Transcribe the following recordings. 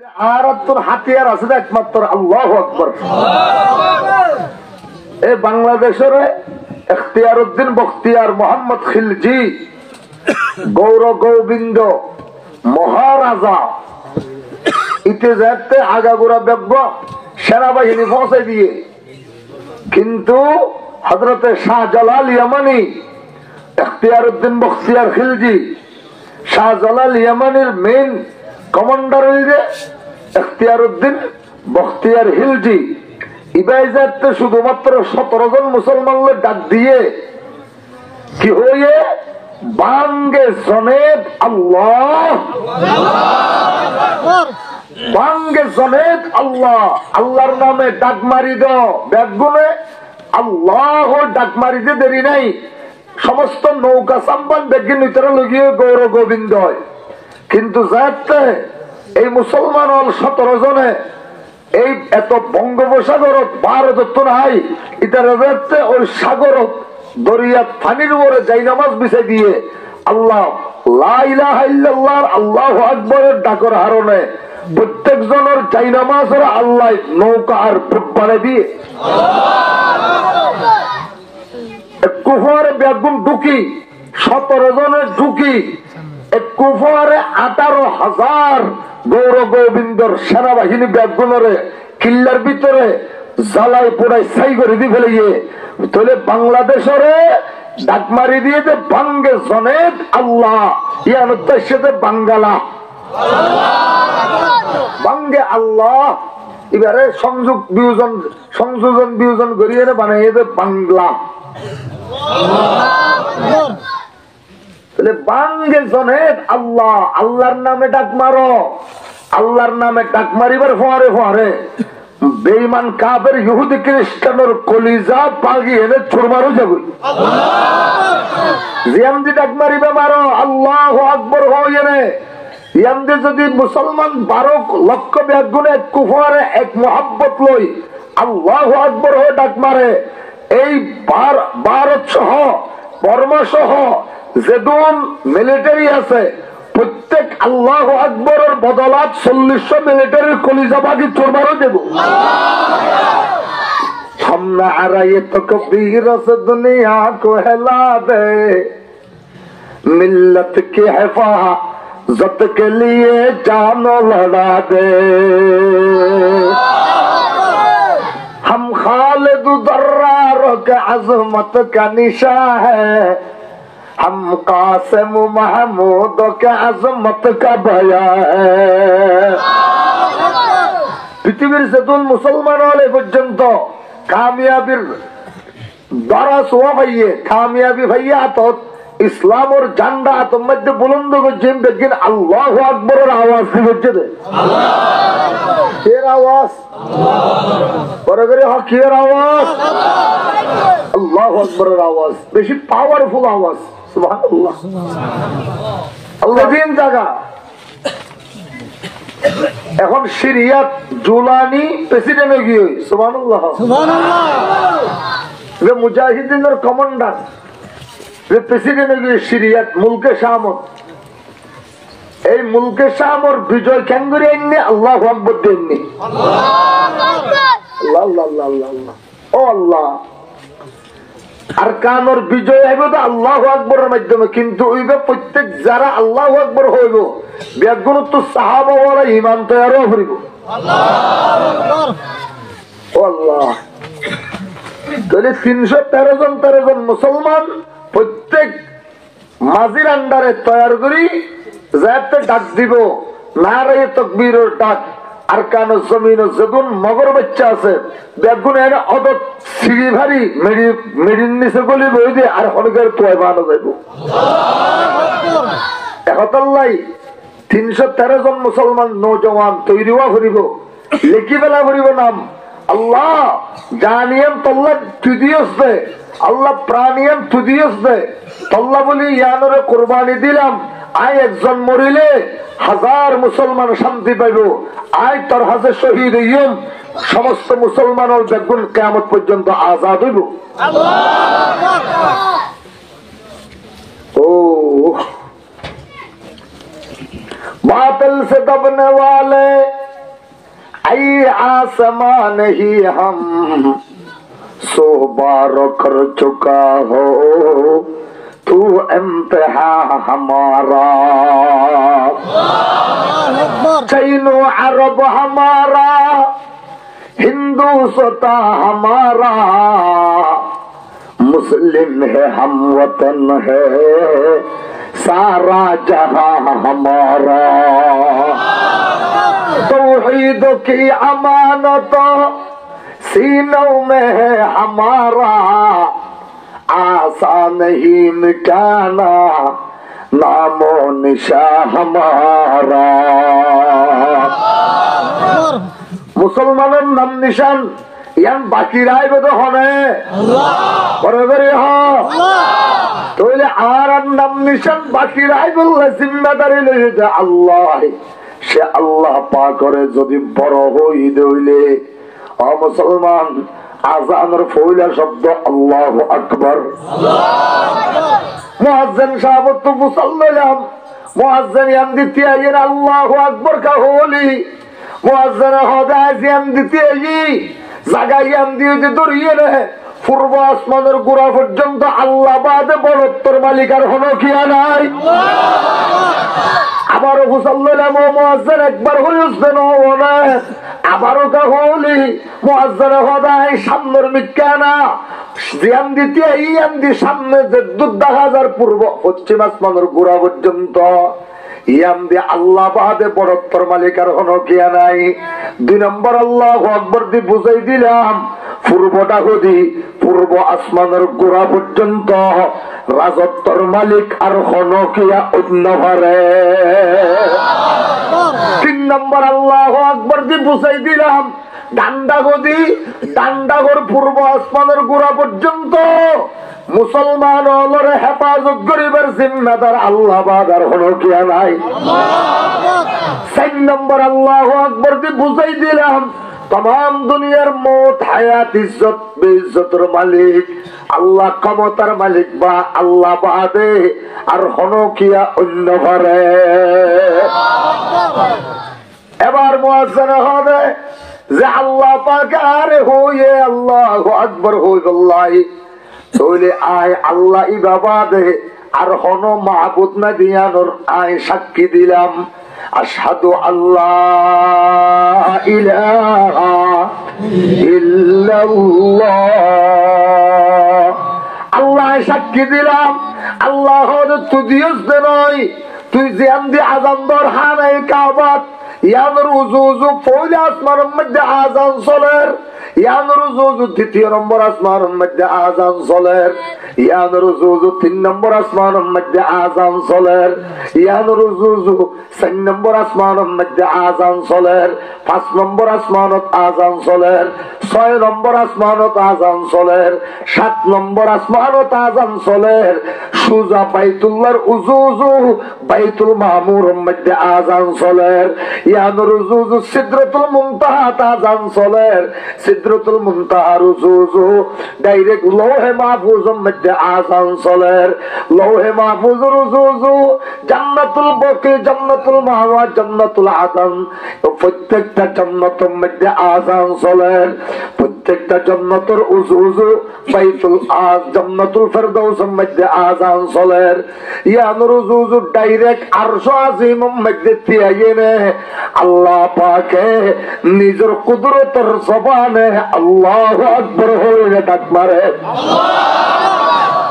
আর তোর হাতিয়ার আছে একমাত্র আল্লাহু আকবার। এই বাংলাদেশের ইখতিয়ার উদ্দিন বখতিয়ার মোহাম্মদ খিলজি গৌর গোবিন্দ মহারাজা ইতে যাতে আগাগোড়া ব্যব্য সেনাবাহিনী পৌঁছে দিয়ে, কিন্তু হযরতে শাহজালাল ইয়ামানি ইখতিয়ার উদ্দিন বখতিয়ার খিলজি শাহজালাল ইয়ামানির মেইন কমান্ডার হইলে ইখতিয়ার উদ্দিন বখতিয়ার খিলজি ইবাইজাতে শুধুমাত্র 17 জন মুসলমানকে ডাক দিয়ে কি হয়ে বাঙ্গে জনেদ আল্লাহ বাঙ্গে জনেদ আল্লাহ, আল্লাহর নামে ডাক মারি দাও ব্যাগুনে আল্লাহ ডাক মারি দে দেরি নাই। সমস্ত নৌকা সাম্বান বেগিন ভিতরে লগিয়ে গৌর গোবিন্দ হয়, কিন্তু যাতে এই মুসলমান হল 17 জনে এই এত বঙ্গোপসাগরত ভারত নাই ইতারা যাতে ওই সাগরত দরিয়া পানির উপরে যাই নামাজ বিছাই দিয়ে আল্লাহ লা ইলাহা ইল্লাল্লাহ আল্লাহু আকবরের ডাকর হারণে প্রত্যেক জনের যাই নামাজের আল্লাহ নৌকা আর বাড়ে দিয়ে কুফারে বেগুন ঢুকি 17 জনের ঢুকি কুফারে 18,000 গৌর গোবিন্দর সেনাবাহিনী বেগুনরে কিল্লার ভিতরে জ্বালাই পোড়াই ছাই করে দিয়ে ফেলে গিয়ে তাহলে বাংলাদেশের ডাক মারি দিয়ে যে বাঙ্গে জনেদ আল্লাহ ইয়ার উদ্দেশ্যে বাঙ্গালা বাঙ্গে আল্লাহ এবারে সংযোজন বিয়োজন করিয়ে বানিয়ে যে বাংলা বাঙ্গে জনেদ আল্লাহ, আল্লাহর নামে ডাক মারো। আল্লাহর নামে ডাক মারিবার ফোয়ারে ফোয়ারে বেঈমান কাফের ইহুদি খ্রিস্টানের কলিজা পাগি এনে ছুড় মারো যাবে। জিয়ামদি ডাক মারিবে মারো আল্লাহু আকবার হয়ে নে ইয়ামদি যদি মুসলমান 12 লক্ষ বেগুনে কুফারে এক মোহাব্বত লই আল্লাহু আকবার হয়ে ডাক মারে, এই ভারত সহ বর্মা সহ যেদুন মিলিটারি আছে প্রত্যেক আল্লাহু আকবরের বদলাত 4000 মিলিটারির কলিজা বাগি চোরবারও দেব। हमने आराये तो कबीर से दुनिया को हिला दे, मिल्लत की हिफाजत के लिए जानो लड़ा दे। हम खालिद दर्रारों के अजमत का निशा है, हम कासिम महमूद के अजमत का भया है। পৃথিবীর যেতুন মুসলমান হলে পর্যন্ত কামিয়াবির দ্বারা সোয়া ভাইয়ে কামিয়াবি ভাইয়া তো ইসলামের ঝান্ডা তোর মধ্যে বুলন্দ করছেন দেখেন আল্লাহু আকবরের আওয়াজ দিচ্ছে দে এর আওয়াজ বড় করে হকের আওয়াজ আল্লাহু আকবরের আওয়াজ বেশি পাওয়ারফুল আওয়াজ। সুবহানাল্লাহ আল্লাহ দিন জায়গা এখন সিরিয়াত জুলানি প্রেসিডেন্ট হয়ে গিয়ে সুবহানাল্লাহ সুবহানাল্লাহ মুজাহিদিনের কমান্ডার প্রেসিডেন্ট হয়ে গিয়ে সিরিয়াত মুলকে শামত, এই মুলকে শামর বিজয় ক্যাঙ্গুরি আইনি আল্লাহু আকবার দেননি আল্লাহ আল্লাহ আল্লাহ ও আল্লাহ আর কানোর বিজয় হইব তো আল্লাহু আকবরের মাধ্যমে, কিন্তু ওইবে প্রত্যেক যারা আল্লাহু আকবর হইব বেগুন তো সাহাবা ওয়ালা ঈমান তৈরি হইব ও আল্লাহ। তাহলে 313 জন মুসলমান প্রত্যেক মাঝির আন্ডারে তৈরি করি যাতে ডাক দিব নারায়ে তাকবীরের ডাক আর কান জমিন যেগুন মগর বাচ্চা আছে বেগুন এনে অদত সিঁড়ি ভারী মেডিন নিচে গলি বই দিয়ে আর হলকের তোয় বানো যাইব একতাল্লাই 313 জন মুসলমান নৌজওয়ান তৈরি হওয়া ফুরিব লেখি বেলা ফুরিব নাম আল্লাহ জানিয়াম তল্লা তুদিয়স দে আল্লাহ প্রাণিয়াম তুদিয়স দে তল্লা বলি ইয়ানরে কোরবানি দিলাম আয় একজন মরিলে 1000 মুসলমান শান্তি পাইব, আয় তোর হাজে শহীদ হইম সমস্ত মুসলমান বেগুন কিয়ামত পর্যন্ত আজাদ হইব। ও बातिल से दबने वाले आसमान ही हम 100 बार कर चुका हो तू इम्तिहा हमारा चैनो अरब हमारा हिंदू स्वता हमारा मुस्लिम है हम वतन है सारा जहां हमारा तौहीद की अमानत सीनों में है हमारा आसान नहीं मिटाना नामो निशा हमारा मुसलमानों नाम निशान यान बाकी राय बदो होने बराबर तो ये आराम नाम निशान बाकी राय बोले जिम्मेदारी ले जा अल्लाह से अल्लाह पा करे जदि बड़ होई दइले ओ मुसलमान आजानर फौला शब्द अल्लाहु अकबर मुअज्जिन साहब तो मुसल्लाम मुअज्जिन याम दितिया ये अल्लाहु अकबर का होली मुअज्जिन होदास याम दितिया ये জায়গা ইয়াম দিয়ে যে দরিয়ে রে পূর্ব আসমানের গোড়া পর্যন্ত আল্লাহ বাদে বড়ত্বর মালিক আর হলো কি নাই আবারও মুসাল্লাম ও মুয়াজ্জিন একবার হইছেন ও না আবারও কা হলি মুয়াজ্জিন হদাই সামনের মিকানা জিয়াম দিতে ইয়াম দি সামনে যে 12000 পূর্ব পশ্চিম আসমানের গোড়া পর্যন্ত ইয়াম দি আল্লাহ বাদে বড়ত্বর মালিক আর হলো কি নাই 2 নম্বর আল্লাহু আকবার দি বুঝাই দিলাম পূর্বটা হদি পূর্ব আসমানের গোড়া পর্যন্ত রাজত্বর মালিক আর হলো কি অন্য পারে 3 নম্বর আল্লাহু আকবার দি বুঝাই দিলাম ডান্ডাগর পূর্ব আসমানের গোড়া পর্যন্ত মুসলমান হলরে হেফাজত করিবার জিম্মাদার আল্লাহ বাদার হলো কি নাই 4 নম্বর আল্লাহু আকবার দি বুঝাই দিলাম तमाम दुनियार मौत हायात इज्जत बेइज्जतर मालिक আল্লাহ ক্ষমতার মালিক বা আল্লাহ বাদে আর হলো কি অন্য পারে এবার মুয়াজ্জিন হবে যে আল্লাহ পাক আরে হইয়ে আল্লাহু আকবার হইল্লাহি চলে আয় আল্লাহ ইবাদতে আর হনো মাবুদ না দিয়ানোর আয় সাক্ষী দিলাম আশহাদু আল্লাহ ইলাহা ইল্লাল্লাহ আল্লাহ সাক্ষী দিলাম আল্লাহ তুদিয়স নয় তুই যে আমদি আযান দর হানায়ে কাবাত ইয়ানর উজুজু পয়লা আসমানের মধ্যে আযান চলের ইয়ানর উজুজু দ্বিতীয় নম্বর আসমানের মধ্যে আযান চলের ইয়ানর উজুজু 3 নম্বর আসমানের মধ্যে আযান চলের ইয়ানর উজুজু 4 নম্বর আসমানের মধ্যে আযান চলের 5 নম্বর আসমানত আযান চলের 6 নম্বর আসমানত আযান চলের 7 নম্বর আসমানত আযান চলের সুজা বাইতুল্লাহর উজুজু বাইতুল মামুরের মধ্যে আযান চলের ইয়ানর উজুজু সিদরাতুল মুনতাহা আযান চলের সিদরাতুল মুনতাহার উজুজু ডাইরেক্ট লৌহে মাহফুজের মধ্যে আযান চলের লৌহে মাহফুজের উজুজু জান্নাতুল বকি জান্নাতুল মাওয়া জান্নাতুল আদন প্রত্যেকটা জান্নাতের মধ্যে আযান চলের প্রত্যেকটা জান্নাতের উজুজু বাইতুল আজ জান্নাতুল ফেরদাউসের মধ্যে আযান চলের ইয়ানর উজুজু ডাইরেক্ট আরশ আজিমের মধ্যে তিয়াইনে আল্লাহ পাকে নিজের কুদরতের জবানে আল্লাহু আকবার হইলে ডাক মারে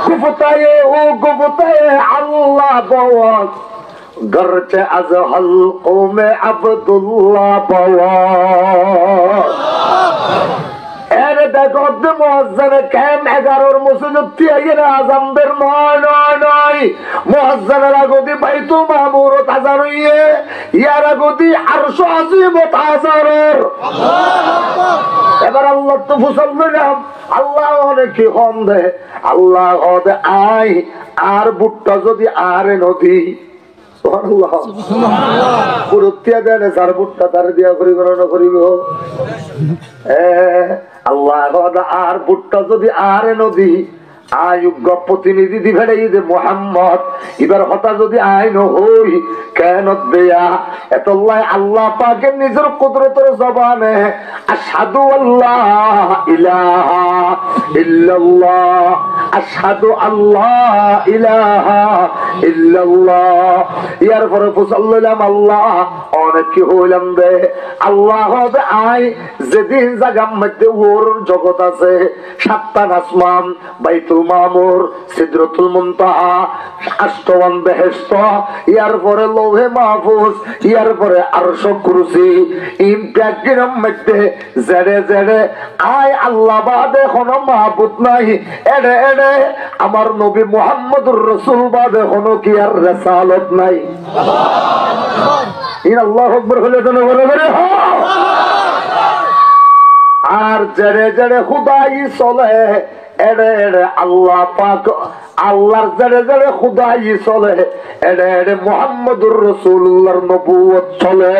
গুফতায়ে ও গুফতায়ে আল্লাহ বাওয়াত গরচে আজ হলকমে আব্দুল্লাহ বাওয়াত এরে দেখো মুয়াজ্জিন কেম 11 মসজিদ তিয়াইনে আযানদের নয় মুয়াজ্জিনের আগদি বাইতুল মামুরত আযান হইয়ে ইয়ার আগদি আরশ আজিমত আযানের এবার আল্লাহ তো ফুসল দিলাম আল্লাহ অনেক কি কম দে আল্লাহ হদে আই আর বুটটা যদি আরে নদী সুবহানাল্লাহ পুরুতিয়া দেনে সার বুটটা তার দিয়া করিব না করিব আল্লাহ হদে আর বুটটা যদি আরে নদী আয়োগ্য প্রতিনিধি দিবে ঈদে মোহাম্মদ এবার হতা যদি আইন হই কেন দেয়া এতল্লাই আল্লাহ পাকের নিজের কুদরতের জবানে আশহাদু আল্লাহ ইলাহা ইল্লাল্লাহ আশহাদু আল্লাহ ইলাহা ইল্লাল্লাহ ইয়ার পরে ফুসাল্লাম আল্লাহ অনেক কি হইলাম দে আল্লাহ হবে আই যেদিন জাগাম মধ্যে ওর জগৎ আছে সাতটা আসমান বাইতুল মামুর সিদরাতুল মুনতাহা আষ্টমান বেহেশত ইয়ার পরে লৌহে মাহফুজ ইয়ার পরে আরশ কুরসি ইম ব্যাগিরম মধ্যে জেড়ে জেড়ে আয় আল্লাহ বাদে কোনো মাহবুদ নাই এড়ে এড়ে আমার নবী মুহাম্মদুর রাসূল বাদে কোনো কি আর রিসালাত নাই ইন আল্লাহু আকবার হলে তো বলে আর জেড়ে জেড়ে খুদাই চলে এড়ে এড়ে আল্লাহ পাক আল্লাহর জেড়ে জেড়ে খুদাই চলে এড়ে এড়ে মুহাম্মদুর রাসূলুল্লাহর নবুয়ত চলে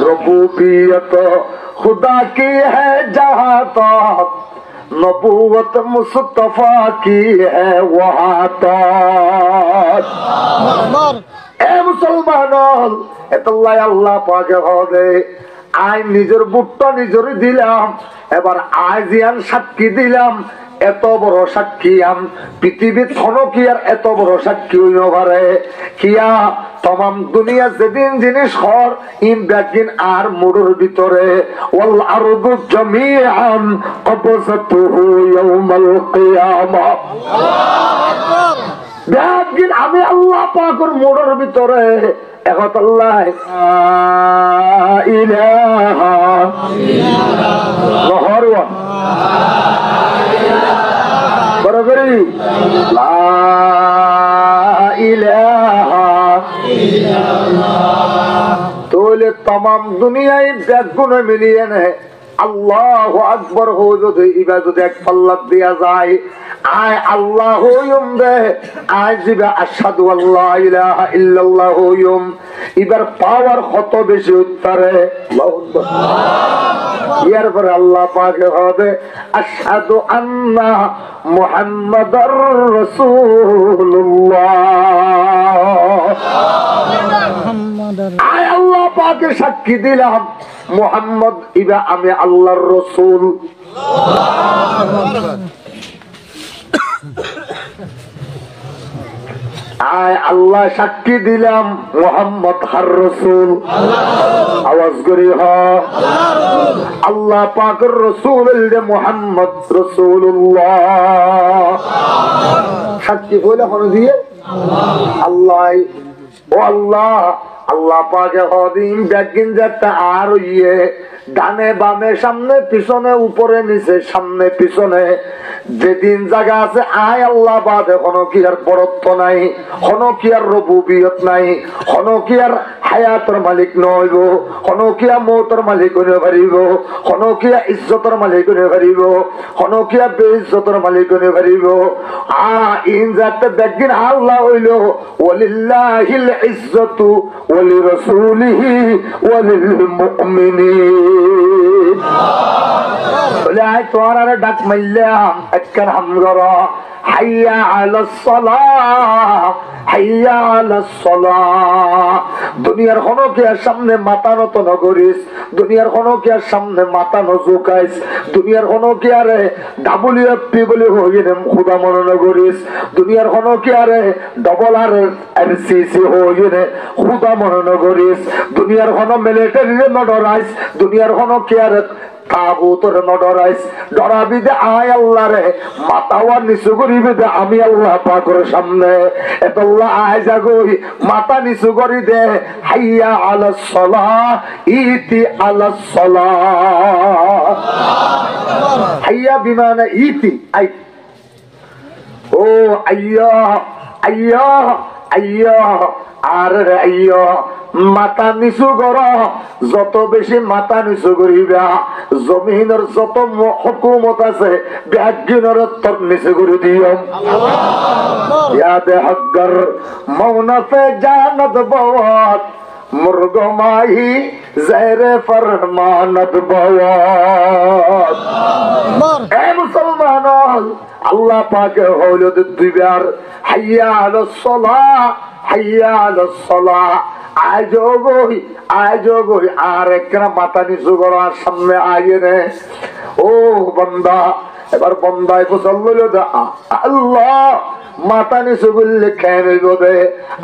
রবুবিয়ত खुदा की है जहां तक नबूवत मुस्तफा की है वहां तक ए मुसलमान এতলাই আল্লাহ পাকে হবে আই নিজের বুটটা নিজেরই দিলাম এবার আজ ইয়ান সাক্ষী দিলাম এত বড় সাক্ষী পৃথিবীর থনকিয়ার এত বড় সাক্ষী হইল পারে কিয়া तमाम दुनिया যেদিন জিনিস খর ইন ব্যাগিন আর মুড়ুর ভিতরে ওয়াল আরদু জামিআন কবসাতুহু ইয়াউমাল কিয়ামা আল্লাহু আকবার ব্যাগিন আমি আল্লাহ পাকের মুড়ুর ভিতরে একত আল্লাহ ইলাহা ইল্লাল্লাহ বরবরি লা ইলাহা তোলে तमाम দুনিয়ায় ব্যাগুনে মিলিয়ে নে আল্লাহু আকবার হো যদি ইবাদত এক পাল্লা দেয়া যায় আয় আল্লাহ হইম দে আয় জিবা আশহাদু আল্লা ইলাহা ইল্লাল্লাহ হইম এবার পাওয়ার কত বেশি উত্তরে আল্লাহু আকবার ইয়ার পরে আল্লাহ পাক হবে আশহাদু আন্না মুহাম্মাদার রাসূলুল্লাহ আয় আল্লাহ পাকে সাক্ষী দিলাম মুহাম্মদ ইবা আমি আল্লাহর রাসূল আয় আল্লাহ সাক্ষী দিলাম মুহাম্মদ হার রাসূল আওয়াজ করি হ আল্লাহ পাকের রাসূল মুহাম্মদ রাসূলুল্লাহ সাক্ষী বলে কোন দিয়ে আল্লাহ ও আল্লাহ আল্লাহ পাকে হদিন ব্যাগিন যাতে আর ইয়ে ডানে বামে সামনে পিছনে উপরে নিচে সামনে পিছনে যেদিন জায়গা আছে আয় আল্লাহ বাদে কোনো কি আর বরত্ব নাই কোনো কি আর রবুবিয়ত নাই কোনো কি আর হায়াতের মালিক নইব কোনো কি আর মৌতের মালিক হইতে পারিব কোনো কি আর ইজ্জতের মালিক হইতে পারিব কোনো কি আর বেইজ্জতের মালিক হইতে পারিব ইন যাতে দেখদিন আল্লাহ হইল ওয়ালিল্লাহিল ইজ্জতু ওয়ালিরাসূলিহি ওয়ালিল মুমিনিন বলে আয় তোর আর ডাক মাইলাম একখান হামগরা হাইয়া আলাস সালাহ হাইয়া আলাস সালাহ দুনিয়ার কোনো কি আর সামনে মাথা নত নগরিস দুনিয়ার কোনো কি আর সামনে মাথা নজুকাইস দুনিয়ার কোনো কি আরে WFP বলে হইনে খুদা মনে নগরিস দুনিয়ার কোনো কি আরে ডবল আর RCC হইনে খুদা মনে নগরিস দুনিয়ার কোনো মিলিটারি নডরাইস দুনিয়ার কোনো কি আর তাগুতের নডরাইস ডরাবি দে আয় আল্লাহ রে মাথাওয়া নিচু করিবি দে আমি আল্লাহ পাকের সামনে এতল্লাহ আয় জাগই মাথা নিচু করি দে হাইয়া আলাস সালাহ ইতি আলাস সালাহ হাইয়া বিমানে ইতি আই ও আইয়া আইয়া আইয়া আর রে আইয়া মাথা নিচু কর যত বেশি মাথা নিচু করিবা জমিনের যত হুকুমত আছে ব্যাগিনের তর নিচু করে দিও ইয়াদে হগর মৌনফে জানত বওয়াত মুর্গ মাহি জেরে ফরমানত বওয়াত। এ মুসলমান, আল্লাহ পাকে হইল দুইবার হাইয়া আলাস সালাহ, হাইয়া আলাস সালাহ। আজ গই আর একখানা মাথা নিচু করো, আর সামনে আগে রে। ও বান্দা, এবার বন্দায় গোসল আল্লাহ মাথা নিচু করলে খেয়ে দে।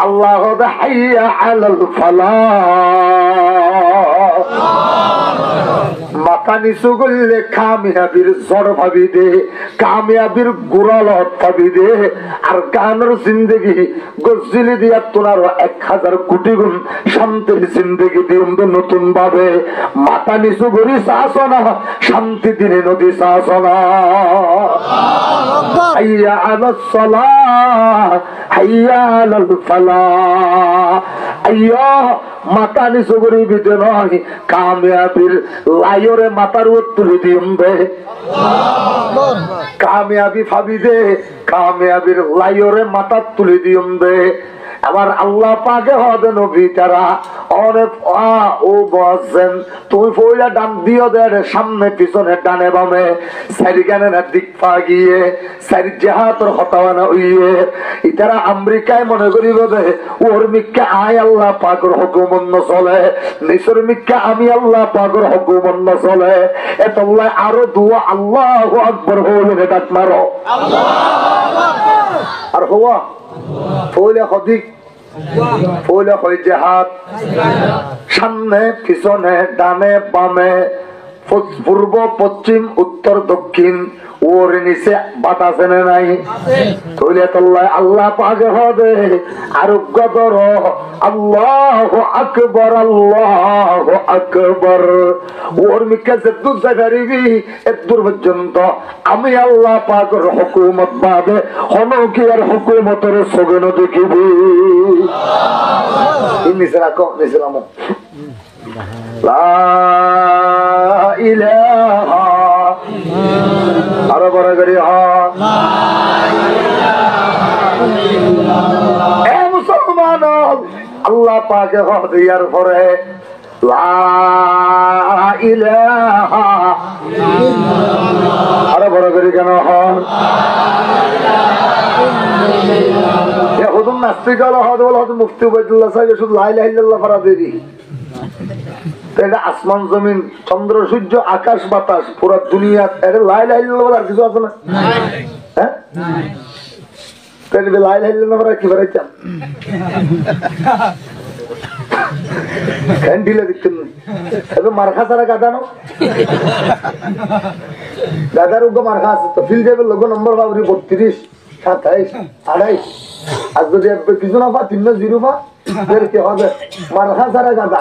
আল্লাহ হাইয়া আলাল ফালাহ। মাথা নিচু করলে কামিয়াবির জ্বর ভাবি দে, কামিয়াবির গোড়ালত ভাবি দে। আর গানের জিন্দগি গজ্জিলি দিয়া তোনার 1000 কোটি গুণ শান্তির জিন্দগি দিন নতুন ভাবে। মাথা নিচু করি চাস না, শান্তি দিনে নদী চাস না। হাইয়া আলাস সালাহ, হাইয়া আলাল ফালাহ। আইয়া মাথা নিচু করি বিদে নয়, কামিয়াবির লাইরে মাথার উপর তুলে দিম দে। কামিয়াবি ভাবি দে, কামিয়াবির লাইরে মাথা তুলে দিম দে। আবার আল্লাহ পাকে হবে নবী তারা অনেক ও বসেন তুমি পয়লা ডান দিও দে, সামনে পিছনে ডানে বামে সারিগানে না দিক পা গিয়ে সারি জাহাতর হতাওয়ানা হইয়ে। ইতারা আমেরিকায় মনে করিব দে ওর মিক্কা আয় আল্লাহ পাকের হুকুম চলে, নিসর মিক্কা আমি আল্লাহ পাকের হুকুম চলে। এতল্লাহ আরো দুয়া আল্লাহু আকবার হইলে ডাক মারো আর হওয়া ফলে হদিক ফলে হয় জেহাদ। সামনে পিছনে ডানে বামে পূর্ব পশ্চিম উত্তর দক্ষিণ ওর নিচে বাতাসে নাই। তৈলে তল্লায় আল্লাহ পাকে হবে আরোগ্য ধর আল্লাহু আকবার, আল্লাহু আকবার। ওর মিকে যেদূর যাইবি এদূর পর্যন্ত আমি আল্লাহ পাকের হুকুমত পাবে হনকিয়ার হুকুমতের সগন দেখিবি। নিচে রাখো, নিচে নামো। লা ইলাহা আরো বড় করি এ মুসলমান, আল্লাহ পাকে হদিয়ার পরে লা ইলাহা আরো বড় করি কেন হন হুদুম নাস্তিক মুফতি উবাইদুল্লাহ সাহেব শুধু লা ইলাহা ইল্লাল্লাহ ফারা দেরি। এটা আসমান জমিন চন্দ্র সূর্য আকাশ বাতাস পুরো দুনিয়া এটা লা ইলাহা ইল্লাল্লাহ আর কিছু আছে না? হ্যাঁ লা ইলাহা ইল্লাল্লাহ কি বাড়াইতাম ঢিলে দিচ্ছেন না মার্খা ছাড়া গাদানো গাদার উগ্র মার্খা আছে তো ফিল যাবে লোক নম্বর বাবরি 32 27 28 আর যদি কিছু না পা 3-0 পা কি হবে মার্খা ছাড়া গাদা।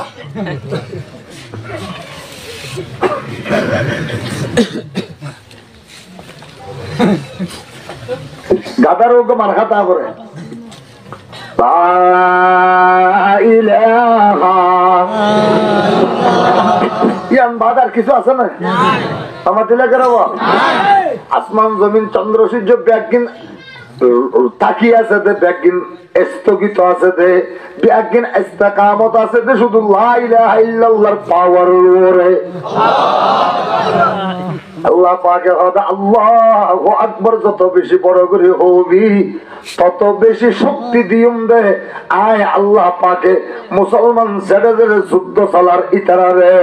গাদার উগ্র মার্খা তা করে বাদার কিছু আছে না আমার দিলে কেন আসমান জমিন চন্দ্র সূর্য ব্যাগিন তাকিয়ে আছে দে, ব্যাগিন স্থগিত আছে দে, ব্যাগিন ইস্তেকামত আছে দে, শুধু লা ইলাহা ইল্লাল্লাহর পাওয়ার ওরে আল্লাহ পাকে হবে আল্লাহু আকবার। যত বেশি বড় করে হবি তত বেশি শক্তি দিম দে। আয় আল্লাহ পাকে মুসলমান ছেড়ে যুদ্ধ চালার ইতারা রে।